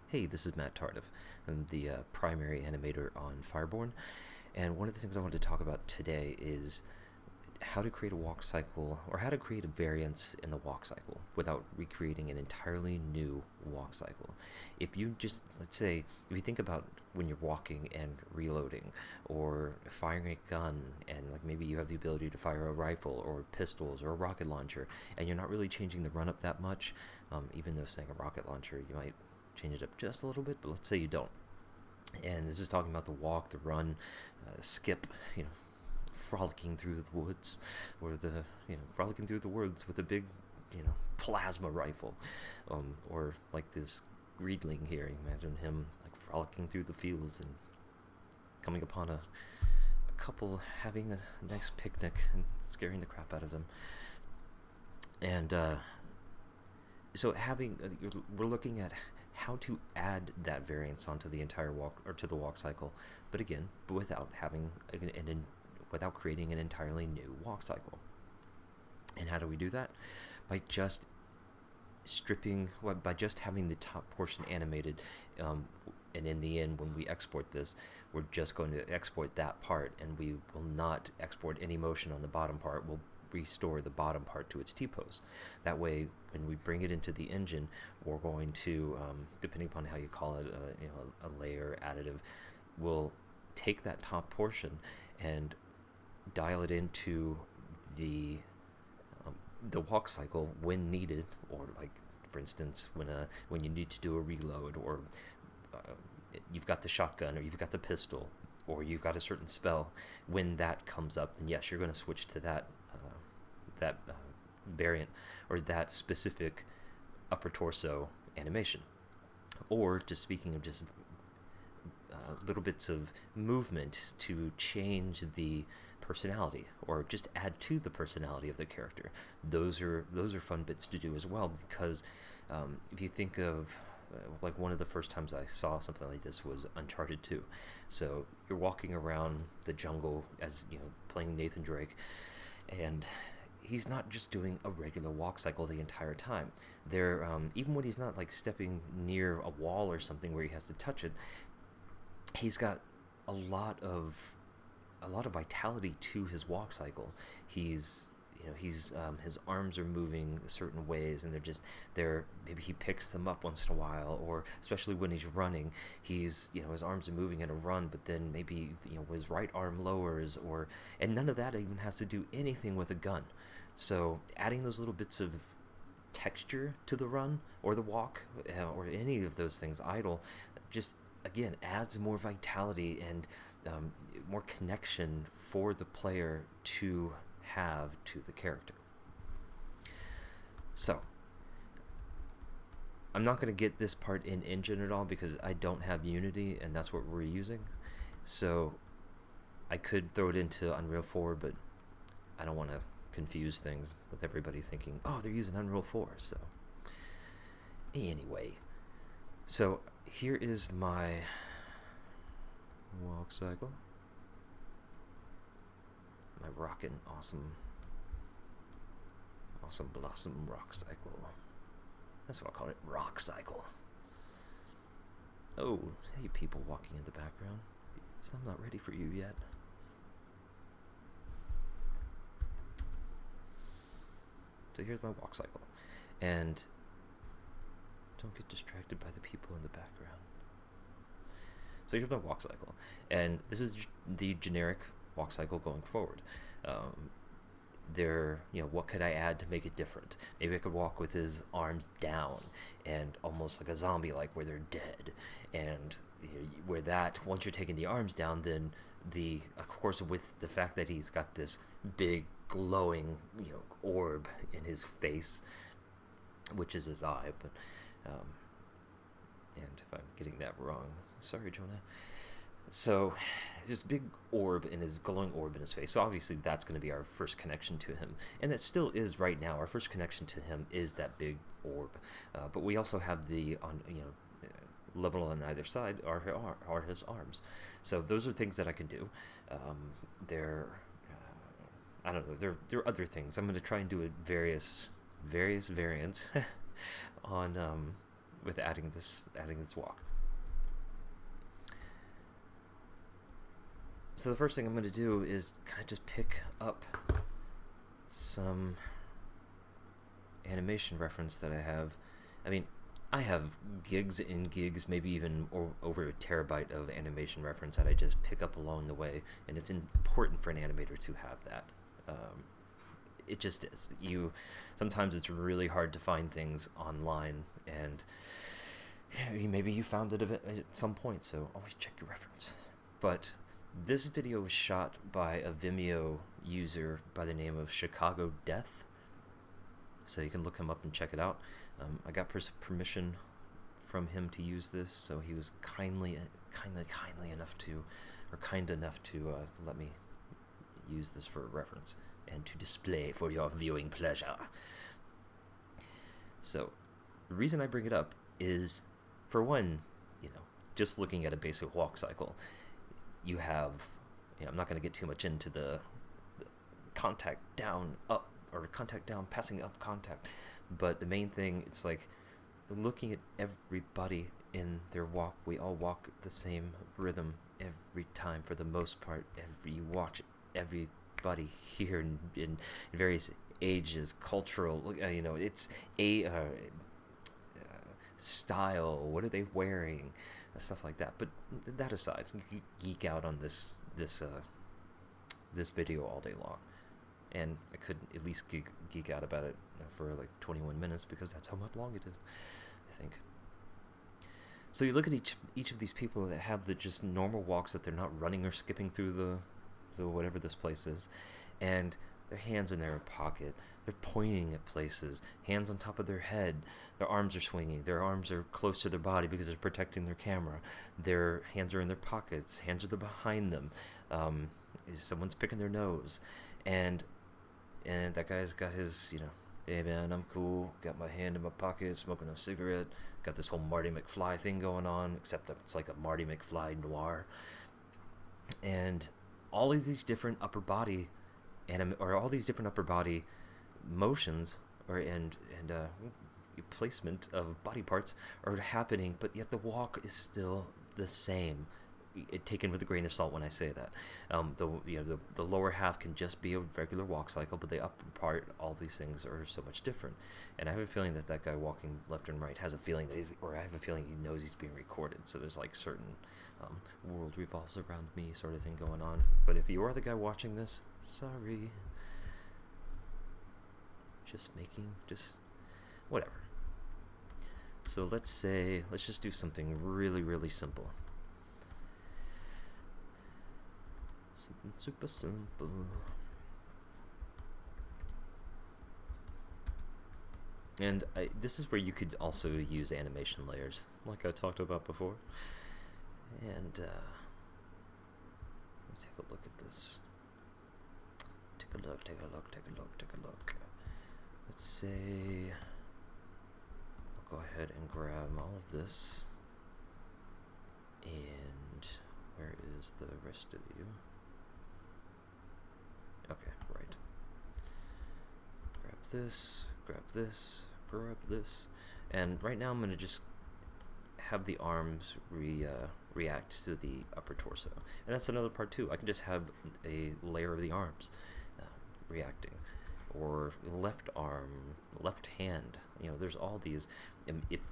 Hey, this is Matt Tardiff. I'm the primary animator on Fireborne, and one of the things I wanted to talk about today is how to create a walk cycle, or how to create a variance in the walk cycle without recreating an entirely new walk cycle. If you just, let's say, if you think about when you're walking and reloading, or firing a gun, and like maybe you have the ability to fire a rifle, or pistols, or a rocket launcher, and you're not really changing the run up that much, even though saying a rocket launcher, you might change it up just a little bit, but let's say you don't. And this is talking about the walk, the run, skip, frolicking through the woods, or frolicking through the woods with a big, plasma rifle, or like this Greedling here. Imagine him like frolicking through the fields and coming upon a couple having a nice picnic and scaring the crap out of them. And so we're looking at how to add that variance onto the entire walk or to the walk cycle, but again, without having without creating an entirely new walk cycle. And how do we do that? By just by just having the top portion animated, and in the end, when we export this, we're just going to export that part, and we will not export any motion on the bottom part. We'll restore the bottom part to its T-pose. That way, when we bring it into the engine, we're going to, depending upon how you call it, a layer additive, we'll take that top portion and dial it into the walk cycle when needed, or like for instance when you need to do a reload, or you've got the shotgun, or you've got the pistol, or you've got a certain spell. When that comes up, then yes, you're going to switch to that variant, or that specific upper torso animation. Or just speaking of just little bits of movement to change the personality, or just add to the personality of the character. Those are fun bits to do as well, because if you think of like one of the first times I saw something like this was Uncharted 2. So you're walking around the jungle as playing Nathan Drake, and he's not just doing a regular walk cycle the entire time. There, even when he's not like stepping near a wall or something where he has to touch it, he's got a lot of vitality to his walk cycle. His arms are moving certain ways, and maybe he picks them up once in a while, or especially when he's running, his arms are moving in a run, but then maybe his right arm lowers, and none of that even has to do anything with a gun. So adding those little bits of texture to the run or the walk, or any of those things idle, just again adds more vitality and more connection for the player to have to the character. So I'm not going to get this part in engine at all, because I don't have Unity, and that's what we're using. So I could throw it into Unreal 4, but I don't want to confuse things with everybody thinking, oh, they're using Unreal 4. So anyway, so here is my walk cycle. My rockin' awesome blossom rock cycle. That's what I'll call it, rock cycle. Oh, hey, people walking in the background. I'm not ready for you yet. So here's my walk cycle. And don't get distracted by the people in the background. So here's my walk cycle. And this is the generic walk cycle going forward. What could I add to make it different? Maybe I could walk with his arms down, and almost like a zombie, like where they're dead. And where that, once you're taking the arms down, then of course, with the fact that he's got this big glowing, orb in his face, which is his eye, but and if I'm getting that wrong, sorry, Jonah. So this big orb in his glowing orb in his face. So obviously that's going to be our first connection to him, and that still is right now. Our first connection to him is that big orb, but we also have level on either side are his arms. So those are things that I can do. I don't know. There are other things. I'm going to try and do various variants on with adding this walk. So the first thing I'm going to do is kind of just pick up some animation reference that I have. I mean, I have gigs and gigs, maybe even over a terabyte of animation reference that I just pick up along the way, and it's important for an animator to have that. It just is. Sometimes it's really hard to find things online, and maybe you found it at some point, so always check your reference. But this video was shot by a Vimeo user by the name of Chicago Death, so you can look him up and check it out. I got permission from him to use this, so he was kind enough to let me use this for reference and to display for your viewing pleasure. So the reason I bring it up is, for one, just looking at a basic walk cycle, you have, I'm not going to get too much into the contact down, up, or contact down, passing up contact, but the main thing, it's like looking at everybody in their walk. We all walk the same rhythm every time for the most part. You watch everybody here in various ages, cultural, it's a style, what are they wearing, stuff like that. But that aside, you can geek out on this video all day long, and I could at least geek out about it for like 21 minutes, because that's how much long it is, I think. So you look at each of these people that have the just normal walks, that they're not running or skipping through the whatever this place is, and their hands in their pocket, they're pointing at places, hands on top of their head, their arms are swinging, their arms are close to their body because they're protecting their camera, their hands are in their pockets, hands are behind them, someone's picking their nose, and that guy's got his, hey man, I'm cool, got my hand in my pocket, smoking a cigarette, got this whole Marty McFly thing going on, except that it's like a Marty McFly noir. And all of these different upper body all these different upper body motions and placement of body parts are happening, but yet the walk is still the same. Taken with a grain of salt when I say that. The lower half can just be a regular walk cycle, but the upper part, all these things are so much different. And I have a feeling that guy walking left and right has a feeling that I have a feeling he knows he's being recorded. So there's like certain world revolves around me sort of thing going on. But if you are the guy watching this, sorry. Just whatever. So let's just do something really, really simple. Something super simple. And this is where you could also use animation layers, like I talked about before. And let me take a look at this. Take a look. Let's say I'll go ahead and grab all of this. And where is the rest of you? Okay, right. Grab this, grab this, grab this. And right now I'm going to just have the arms react to the upper torso. And that's another part too. I can just have a layer of the arms reacting. Or left arm, left hand. There's all these.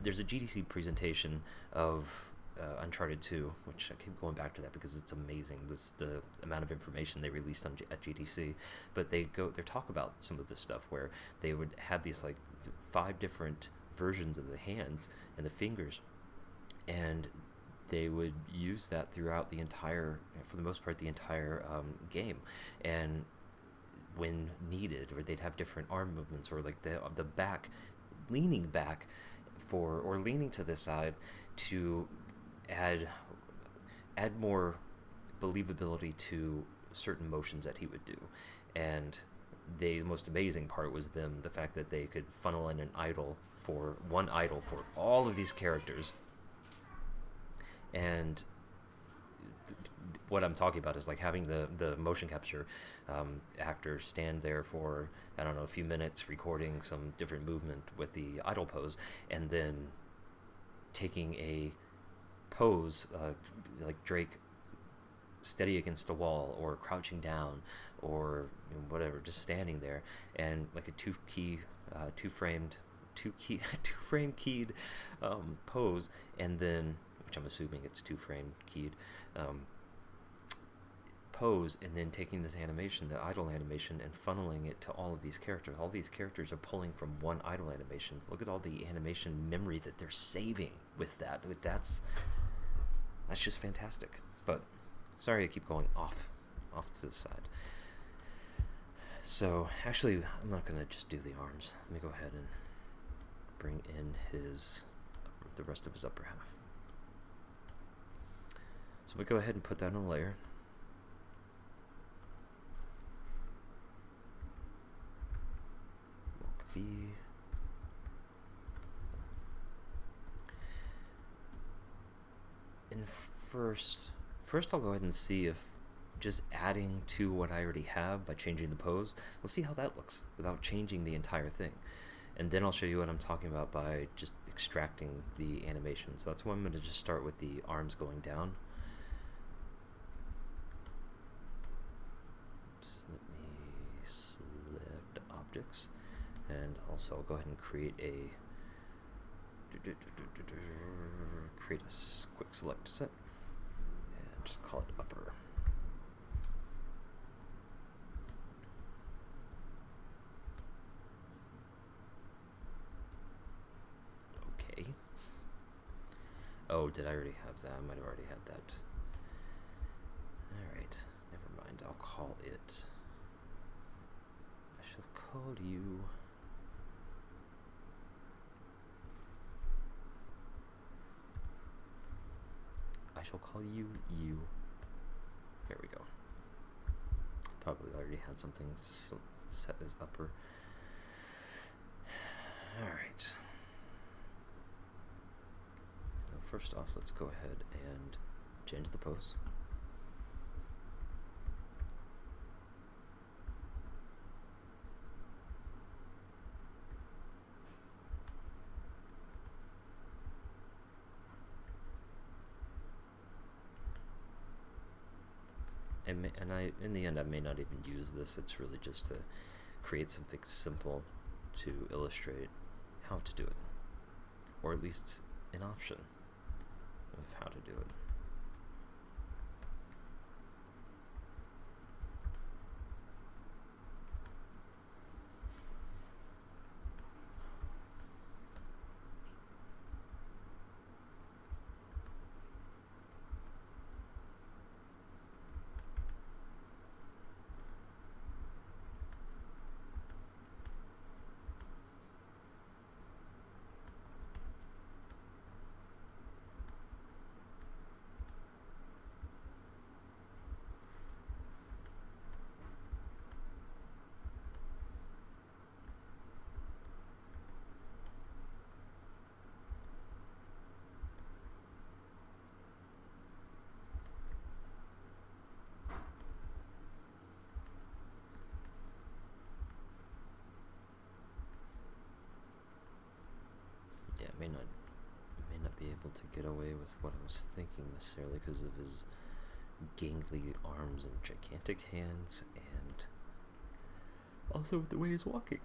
There's a GDC presentation of Uncharted 2, which I keep going back to that because it's amazing. The amount of information they released at GDC, but they talk about some of this stuff where they would have these like 5 different versions of the hands and the fingers, and they would use that throughout the entire, for the most part, the entire game, and when needed, or they'd have different arm movements, or like the back, leaning back or leaning to the side to add more believability to certain motions that he would do. And the most amazing part was the fact that they could funnel in one idol for all of these characters. And what I'm talking about is like having the motion capture actor stand there for, I don't know, a few minutes recording some different movement with the idle pose, and then taking a pose, like Drake steady against a wall, or crouching down, or whatever, just standing there, and like a two frame keyed pose, and then, which I'm assuming it's two frame keyed, pose, and then taking this animation, the idle animation, and funneling it to all of these characters. All these characters are pulling from one idle animation. Look at all the animation memory that they're saving with that. That's just fantastic. But sorry, I keep going off to the side. So actually, I'm not gonna just do the arms. Let me go ahead and bring in the rest of his upper half. So we go ahead and put that on a layer. V. And first I'll go ahead and see if just adding to what I already have by changing the pose, let's see how that looks without changing the entire thing. And then I'll show you what I'm talking about by just extracting the animation. So that's why I'm going to just start with the arms going down. Oops, let me select objects. And also I'll go ahead and create a quick select set, and just call it upper. Okay. Oh, did I already have that? I might have already had that. Alright, never mind. I'll call it, I shall call you you. There we go. Probably already had something set as upper. Alright. So first off, let's go ahead and change the pose. And in the end, I may not even use this. It's really just to create something simple to illustrate how to do it, or at least an option of how to do it. Yeah, I may not be able to get away with what I was thinking necessarily because of his gangly arms and gigantic hands, and also with the way he's walking.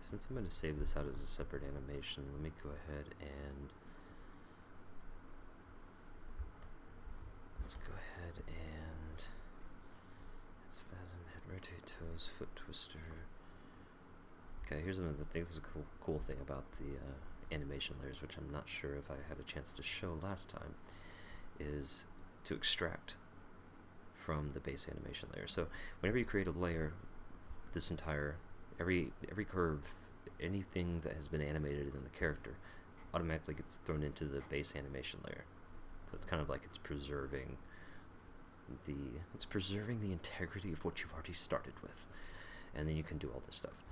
Since I'm going to save this out as a separate animation, let me go ahead and spasm, head rotate, toes, foot twister. Okay, here's another thing. This is a cool thing about the animation layers, which I'm not sure if I had a chance to show last time, is to extract from the base animation layer. So whenever you create a layer, this entire every curve anything that has been animated in the character automatically gets thrown into the base animation layer. So it's kind of like it's preserving the integrity of what you've already started with, and then you can do all this stuff.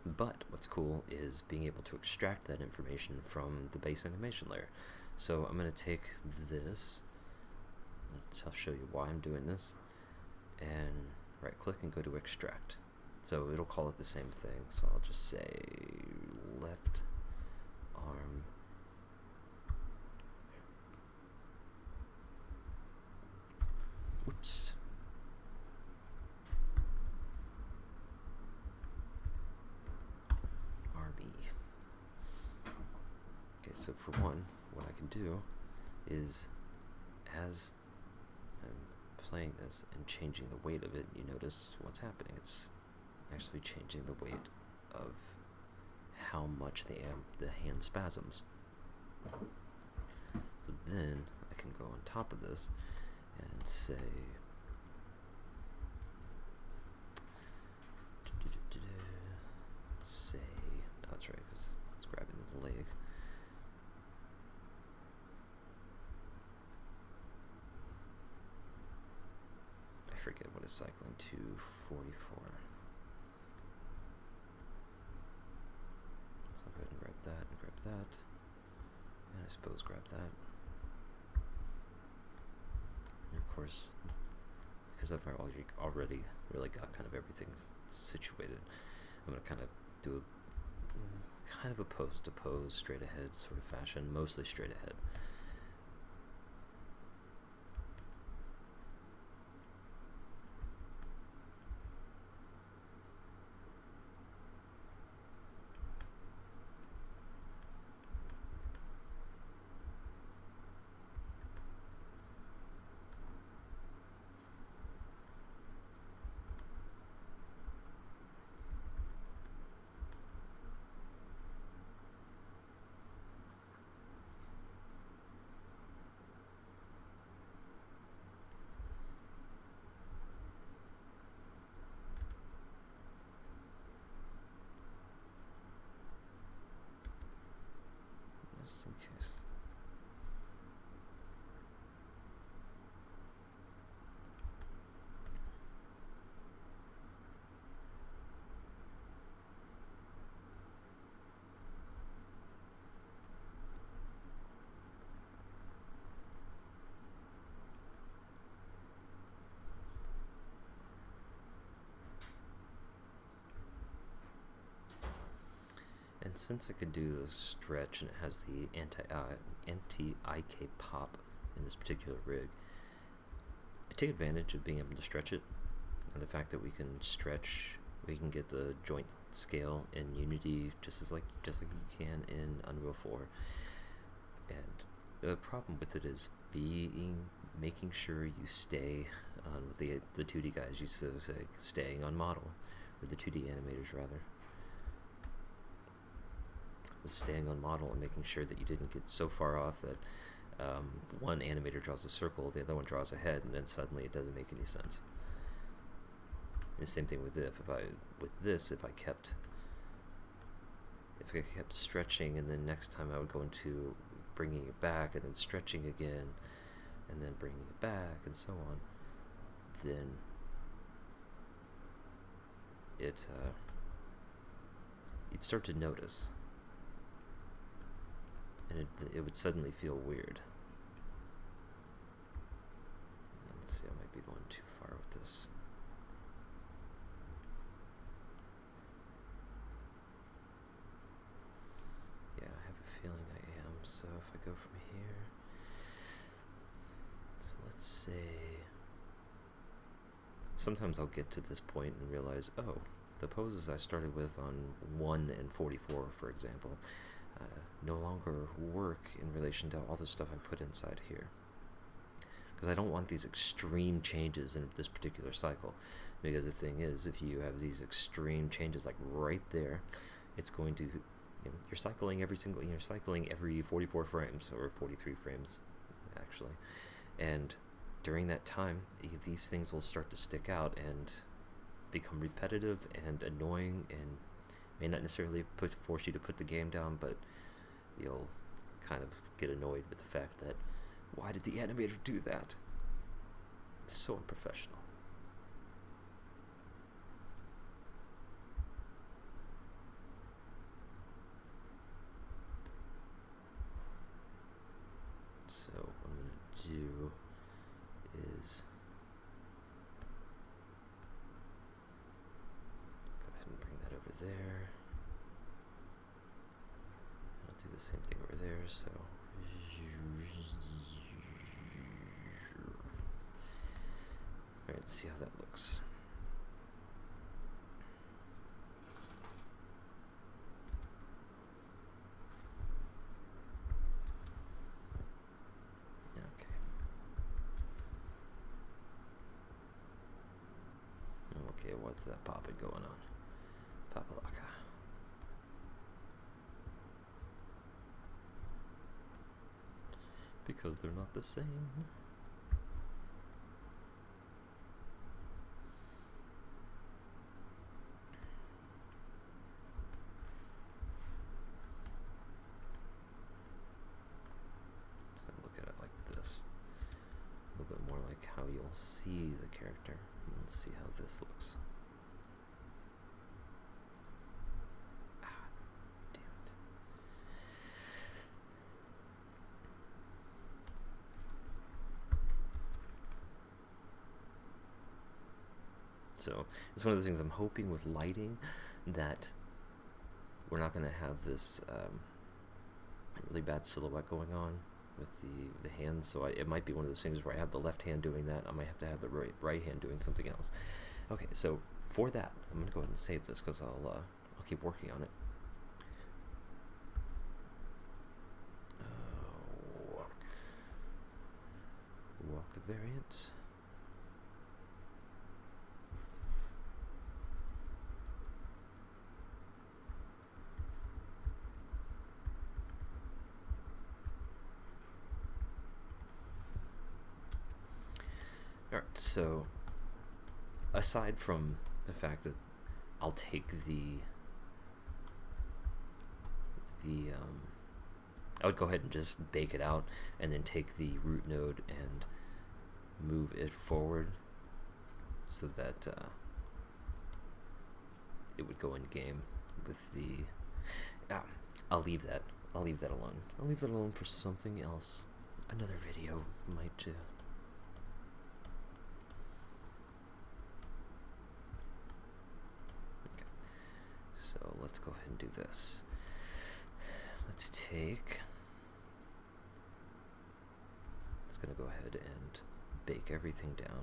But what's cool is being able to extract that information from the base animation layer. So I'm going to take this, I'll show you why I'm doing this, and right click and go to extract. So it'll call it the same thing, so I'll just say left arm oops RB. Okay, so for one, what I can do is, as I'm playing this and changing the weight of it, you notice what's happening. It's actually changing the weight of how much the hand spasms. So then I can go on top of this and say oh, that's right, because it's grabbing the leg. I forget what is cycling to 44. So I'll go ahead and grab that and grab that, and I suppose grab that. And of course, because I've already really got kind of everything situated, I'm going to kind of do kind of a pose to pose, straight ahead sort of fashion, mostly straight ahead. Just in case. And since I could do the stretch and it has the anti-IK pop in this particular rig, I take advantage of being able to stretch it, and the fact that we can stretch, we can get the joint scale in Unity just like you can in Unreal 4. And the problem with it is making sure you stay on what the 2D guys used to say, staying on model, or the 2D animators rather. Was staying on model and making sure that you didn't get so far off that one animator draws a circle, the other one draws a head, and then suddenly it doesn't make any sense. And the same thing with this. If I kept stretching, and then next time I would go into bringing it back, and then stretching again, and then bringing it back, and so on, then you'd start to notice. And it would suddenly feel weird. Let's see, I might be going too far with this. Yeah, I have a feeling I am. So if I go from here, so let's say, sometimes I'll get to this point and realize, oh, the poses I started with on 1 and 44, for example, no longer work in relation to all the stuff I put inside here, because I don't want these extreme changes in this particular cycle. Because the thing is, if you have these extreme changes like right there, it's going to, you're cycling every 44 frames, or 43 frames actually, and during that time these things will start to stick out and become repetitive and annoying and May not necessarily force you to put the game down, but you'll kind of get annoyed with the fact that, why did the animator do that? It's so unprofessional. So what I'm going to do is go ahead and bring that over there. I'll do the same thing over there, so alright, let's see how that looks. Okay, what's that popping going on? Papalaka. Because they're not the same. So look at it like this. A little bit more like how you'll see the character. Let's see how this looks. Ah, damn it. So it's one of those things I'm hoping with lighting that we're not going to have this really bad silhouette going on with the hands, so it might be one of those things where I have the left hand doing that, I might have to have the right hand doing something else. Okay, so for that, I'm going to go ahead and save this because I'll keep working on it. Walk variant. Alright, so aside from the fact that I'll take I would go ahead and just bake it out and then take the root node and move it forward so that it would go in game with the I'll leave that alone. I'll leave that alone for something else. Another video might So let's go ahead and do this. Let's going to go ahead and bake everything down.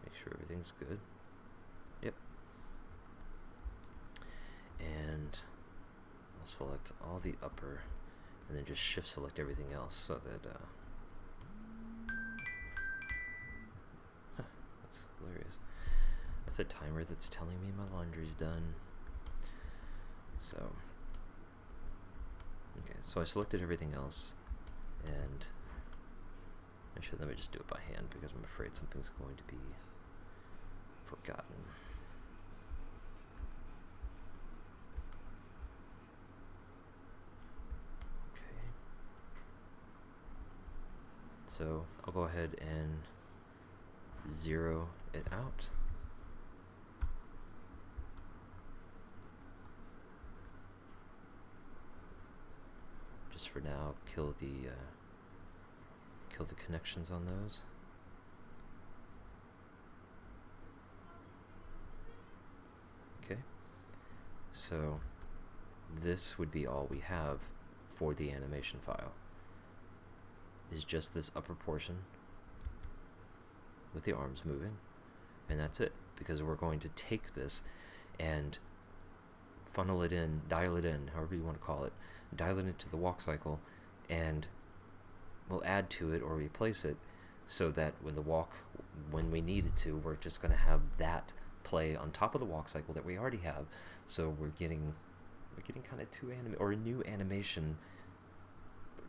Make sure everything's good. Yep. And I'll select all the upper and then just shift select everything else so that that's hilarious. That's a timer that's telling me my laundry's done. So, okay, so I selected everything else, and actually let me just do it by hand because I'm afraid something's going to be forgotten. Okay, so I'll go ahead and zero it out. Just for now, kill the connections on those. Okay, so this would be all we have for the animation file. Is just this upper portion with the arms moving, and that's it, because we're going to take this and funnel it in, dial it in, however you want to call it, dial it into the walk cycle, and we'll add to it or replace it so that when we need it to, we're just going to have that play on top of the walk cycle that we already have. So we're getting kind of a new animation,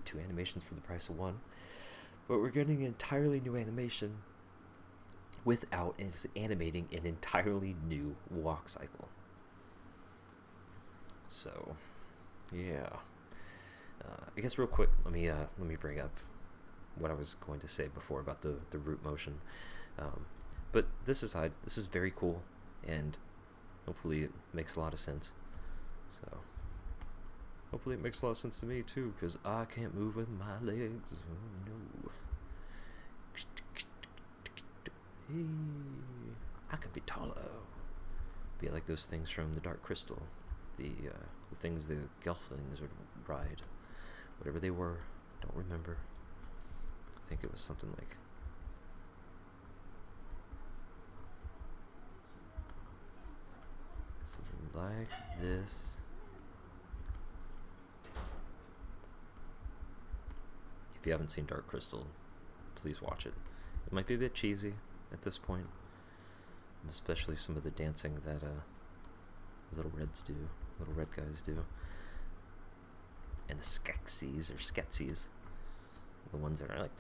two animations for the price of one, but we're getting an entirely new animation without animating an entirely new walk cycle. So, yeah. I guess real quick, let me bring up what I was going to say before about the root motion. But this is very cool, and hopefully it makes a lot of sense. So hopefully it makes a lot of sense to me too, because I can't move with my legs. Oh no. Hey, I can be taller. Be like those things from the Dark Crystal, the things the Gelflings would ride, whatever they were. Don't remember. I think it was something like this. If you haven't seen Dark Crystal, please watch it. It might be a bit cheesy at this point, especially some of the dancing that little red guys do, and the Skeksis or Sketsis, the ones that are like,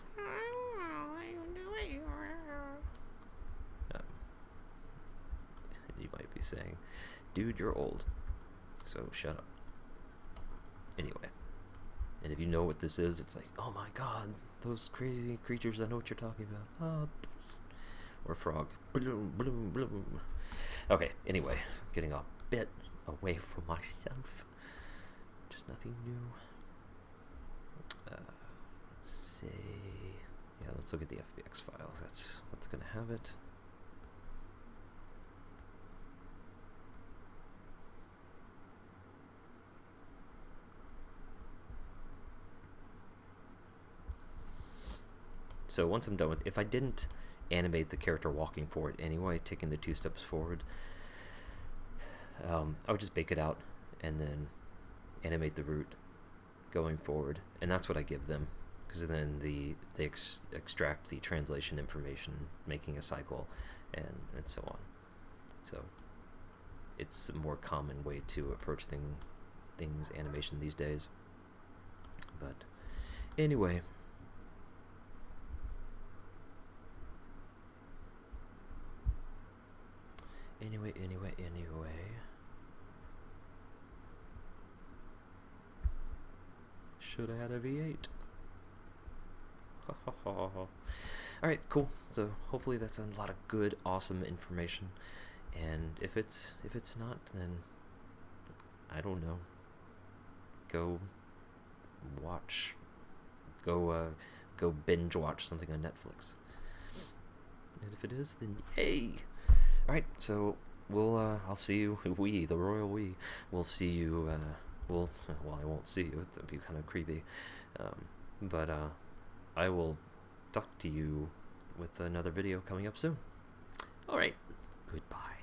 you might be saying, dude, you're old, so shut up. Anyway, and if you know what this is, it's like, oh my god, those crazy creatures, I know what you're talking about. Or frog. Bloom, bloom, bloom. Okay, anyway, getting a bit away from myself. Just nothing new. Let's look at the FBX file. That's what's going to have it. So once I'm done with, if I didn't animate the character walking forward anyway, taking the 2 steps forward, I would just bake it out and then animate the root going forward, and that's what I give them, because then they extract the translation information, making a cycle, and so on. So it's a more common way to approach things animation these days. But anyway. Anyway. Should have had a V8. Alright, cool. So hopefully that's a lot of good, awesome information. And if it's not, then I don't know. Go binge watch something on Netflix. And if it is, then yay! Alright, so I'll see you, the royal we, will see you, well, I won't see you, that'd be kind of creepy, but I will talk to you with another video coming up soon. Alright, goodbye.